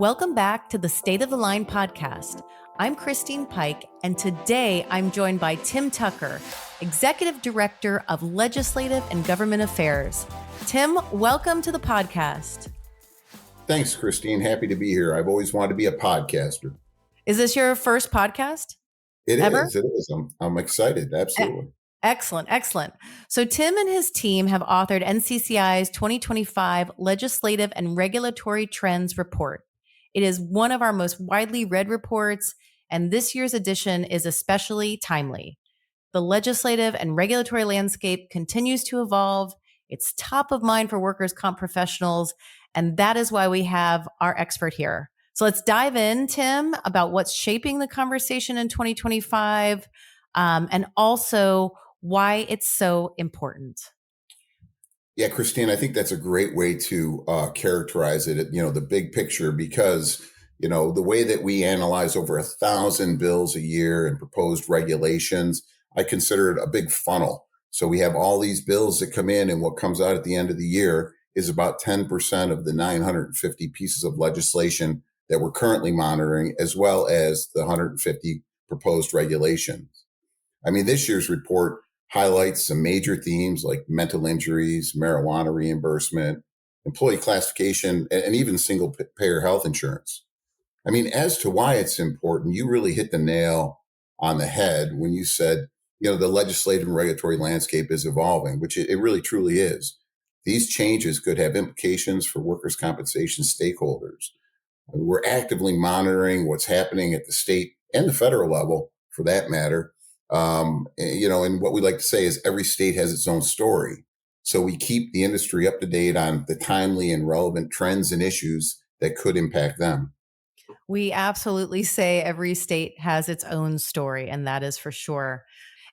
Welcome back to the State of the Line podcast. I'm Christine Pike, and today I'm joined by Tim Tucker, Executive Director of Legislative and Government Affairs. Tim, welcome to the podcast. Thanks, Christine. Happy to be here. I've always wanted to be a podcaster. Is this your first podcast? It is. I'm excited. Absolutely. Excellent. So Tim and his team have authored NCCI's 2025 Legislative and Regulatory Trends Report. It is one of our most widely read reports, and this year's edition is especially timely. The legislative and regulatory landscape continues to evolve. It's top of mind for workers' comp professionals, and that is why we have our expert here. So let's dive in, Tim, about what's shaping the conversation in 2025, and also why it's so important. Yeah, Christine, I think that's a great way to characterize it, the big picture, because, the way that we analyze over 1,000 bills a year and proposed regulations, I consider it a big funnel. So we have all these bills that come in, and what comes out at the end of the year is about 10% of the 950 pieces of legislation that we're currently monitoring, as well as the 150 proposed regulations. I mean, this year's report highlights some major themes like mental injuries, marijuana reimbursement, employee classification, and even single payer health insurance. I mean, as to why it's important, you really hit the nail on the head when you said, the legislative and regulatory landscape is evolving, which it really truly is. These changes could have implications for workers' compensation stakeholders. We're actively monitoring what's happening at the state and the federal level, for that matter. And what we like to say is every state has its own story. So we keep the industry up to date on the timely and relevant trends and issues that could impact them. We absolutely say every state has its own story, and that is for sure.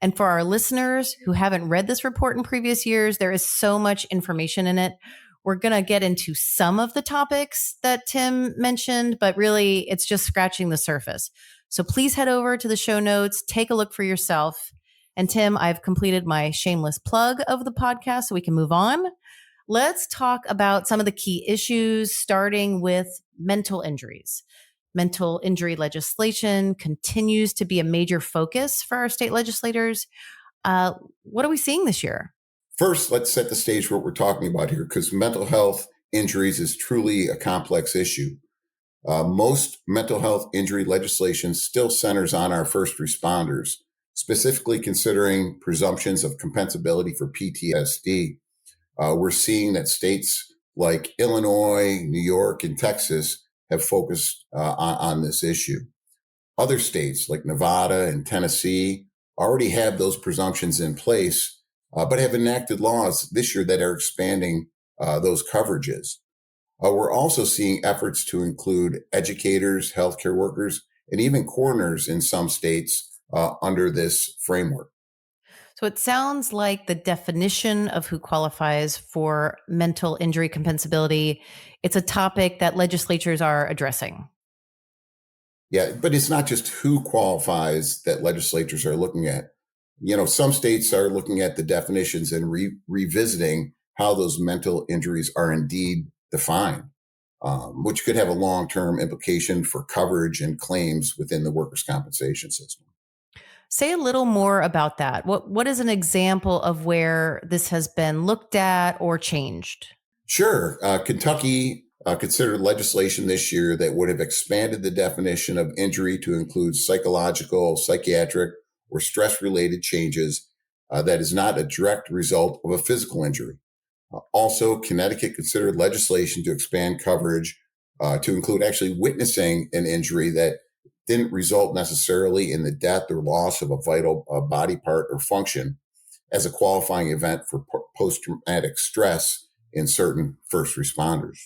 And for our listeners who haven't read this report in previous years, there is so much information in it. We're going to get into some of the topics that Tim mentioned, but really it's just scratching the surface. So please head over to the show notes, take a look for yourself. And Tim, I've completed my shameless plug of the podcast, so we can move on. Let's talk about some of the key issues, starting with mental injuries. Mental injury legislation continues to be a major focus for our state legislators. What are we seeing this year? First, let's set the stage for what we're talking about here, because mental health injuries is truly a complex issue. Most mental health injury legislation still centers on our first responders, specifically considering presumptions of compensability for PTSD. We're seeing that states like Illinois, New York, and Texas have focused on this issue. Other states like Nevada and Tennessee already have those presumptions in place, but have enacted laws this year that are expanding those coverages. We're also seeing efforts to include educators, healthcare workers, and even coroners in some states under this framework. So it sounds like the definition of who qualifies for mental injury compensability, it's a topic that legislatures are addressing. Yeah, but it's not just who qualifies that legislatures are looking at. Some states are looking at the definitions and revisiting how those mental injuries are indeed defined, which could have a long-term implication for coverage and claims within the workers' compensation system. Say a little more about that. What is an example of where this has been looked at or changed? Sure. Kentucky considered legislation this year that would have expanded the definition of injury to include psychological, psychiatric, or stress-related changes that is not a direct result of a physical injury. Also, Connecticut considered legislation to expand coverage to include actually witnessing an injury that didn't result necessarily in the death or loss of a vital body part or function as a qualifying event for post-traumatic stress in certain first responders.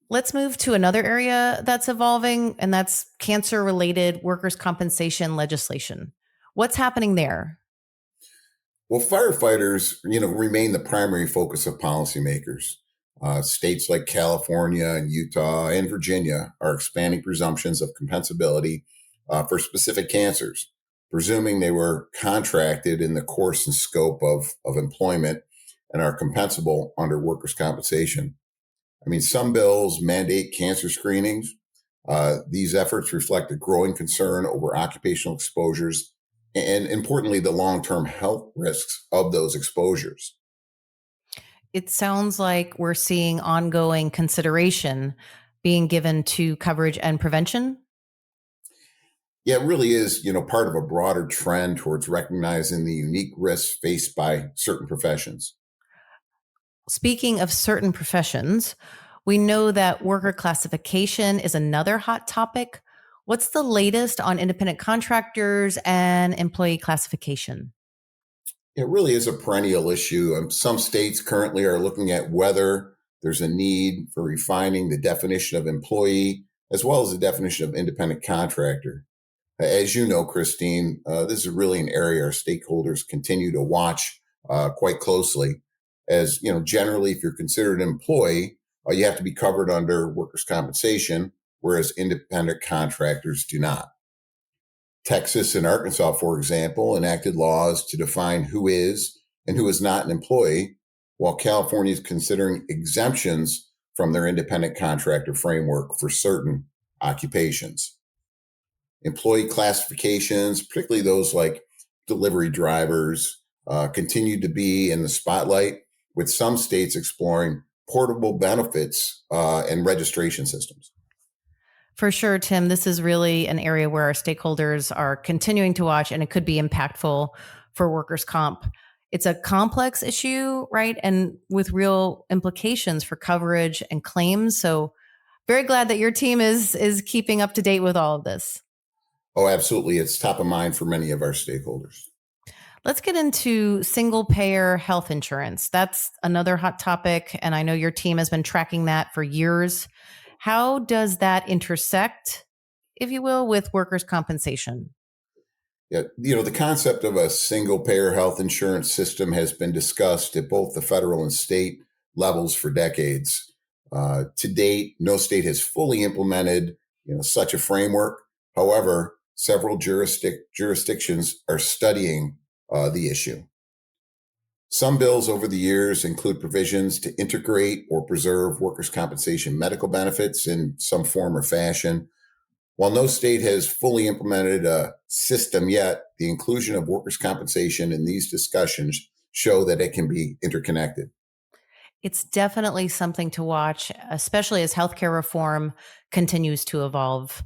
Let's move to another area that's evolving, and that's cancer-related workers' compensation legislation. What's happening there? Well, firefighters, remain the primary focus of policymakers. States like California and Utah and Virginia are expanding presumptions of compensability for specific cancers, presuming they were contracted in the course and scope of employment and are compensable under workers' compensation. I mean, some bills mandate cancer screenings, These efforts reflect a growing concern over occupational exposures and, importantly, the long term health risks of those exposures. It sounds like we're seeing ongoing consideration being given to coverage and prevention. Yeah, it really is, part of a broader trend towards recognizing the unique risks faced by certain professions. Speaking of certain professions, we know that worker classification is another hot topic. What's the latest on independent contractors and employee classification? It really is a perennial issue. Some states currently are looking at whether there's a need for refining the definition of employee as well as the definition of independent contractor. As you know, Christine, this is really an area our stakeholders continue to watch quite closely. As generally, if you're considered an employee, you have to be covered under workers' compensation, whereas independent contractors do not. Texas and Arkansas, for example, enacted laws to define who is and who is not an employee, while California is considering exemptions from their independent contractor framework for certain occupations. Employee classifications, particularly those like delivery drivers, continue to be in the spotlight, with some states exploring portable benefits and registration systems. For sure, Tim, this is really an area where our stakeholders are continuing to watch, and it could be impactful for workers' comp. It's a complex issue, right? And with real implications for coverage and claims. So, very glad that your team is keeping up to date with all of this. Oh, absolutely. It's top of mind for many of our stakeholders. Let's get into single payer health insurance. That's another hot topic. And I know your team has been tracking that for years. How does that intersect, if you will, with workers' compensation? Yeah, the concept of a single payer health insurance system has been discussed at both the federal and state levels for decades. To date, no state has fully implemented, such a framework. However, several jurisdictions are studying the issue. Some bills over the years include provisions to integrate or preserve workers' compensation medical benefits in some form or fashion. While no state has fully implemented a system yet, the inclusion of workers' compensation in these discussions show that it can be interconnected. It's definitely something to watch, especially as healthcare reform continues to evolve.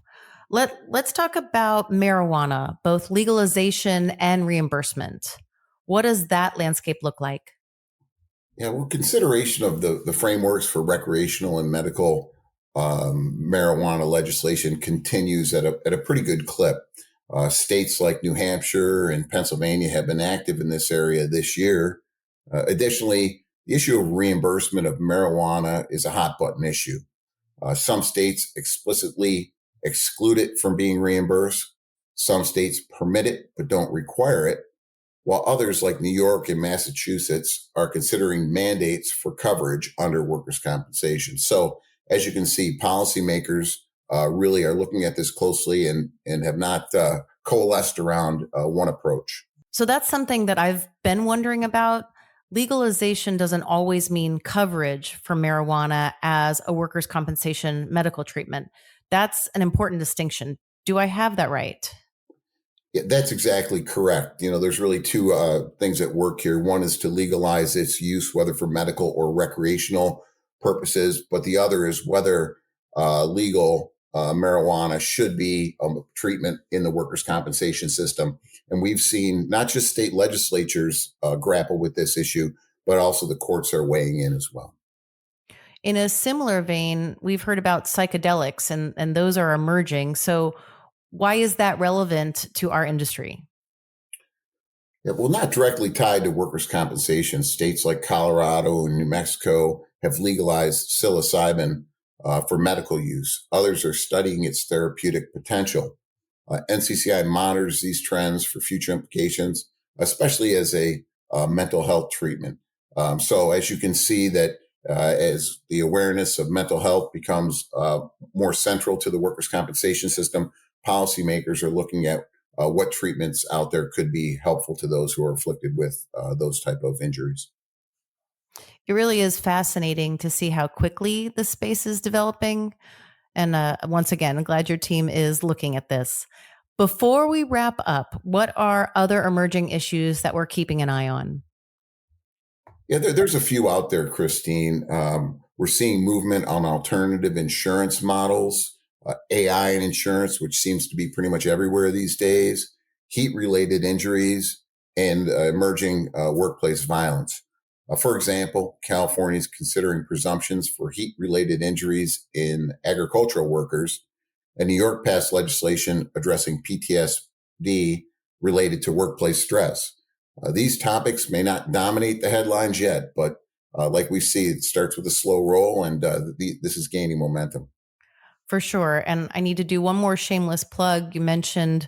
Let's talk about marijuana, both legalization and reimbursement. What does that landscape look like? Yeah, well, consideration of the frameworks for recreational and medical marijuana legislation continues at a pretty good clip. States like New Hampshire and Pennsylvania have been active in this area this year. Additionally, the issue of reimbursement of marijuana is a hot button issue. Some states explicitly exclude it from being reimbursed. Some states permit it but don't require it, while others like New York and Massachusetts are considering mandates for coverage under workers' compensation. So, as you can see, policymakers really are looking at this closely and have not coalesced around one approach. So that's something that I've been wondering about. Legalization doesn't always mean coverage for marijuana as a workers' compensation medical treatment. That's an important distinction. Do I have that right? Yeah, that's exactly correct. There's really two things at work here. One is to legalize its use, whether for medical or recreational purposes, but the other is whether legal marijuana should be a treatment in the workers' compensation system. And we've seen not just state legislatures grapple with this issue, but also the courts are weighing in as well. In a similar vein, we've heard about psychedelics and those are emerging. So why is that relevant to our industry? Yeah, well, not directly tied to workers' compensation. States like Colorado and New Mexico have legalized psilocybin for medical use. Others are studying its therapeutic potential. NCCI monitors these trends for future implications, especially as a mental health treatment. So, as you can see, that as the awareness of mental health becomes more central to the workers' compensation system, policymakers are looking at what treatments out there could be helpful to those who are afflicted with those type of injuries. It really is fascinating to see how quickly the space is developing. And once again, I'm glad your team is looking at this. Before we wrap up, what are other emerging issues that we're keeping an eye on? Yeah, there's a few out there, Christine. We're seeing movement on alternative insurance models, AI in insurance, which seems to be pretty much everywhere these days, heat-related injuries, and emerging workplace violence. For example, California is considering presumptions for heat-related injuries in agricultural workers, and New York passed legislation addressing PTSD related to workplace stress. These topics may not dominate the headlines yet, but like we see, it starts with a slow roll, and this is gaining momentum. For sure. And I need to do one more shameless plug. You mentioned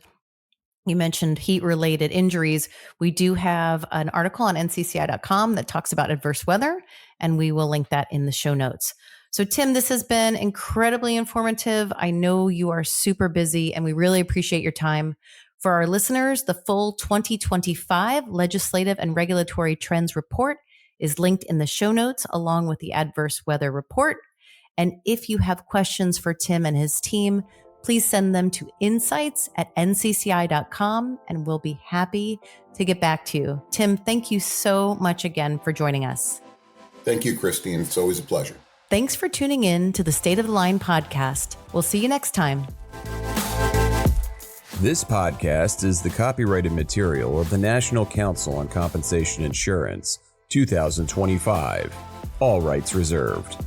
heat-related injuries. We do have an article on ncci.com that talks about adverse weather, and we will link that in the show notes. So, Tim, this has been incredibly informative. I know you are super busy, and we really appreciate your time. For our listeners, the full 2025 Legislative and Regulatory Trends Report is linked in the show notes, along with the adverse weather report. And if you have questions for Tim and his team, please send them to insights@ncci.com, and we'll be happy to get back to you. Tim, thank you so much again for joining us. Thank you, Christine. It's always a pleasure. Thanks for tuning in to the State of the Line podcast. We'll see you next time. This podcast is the copyrighted material of the National Council on Compensation Insurance, 2025. All rights reserved.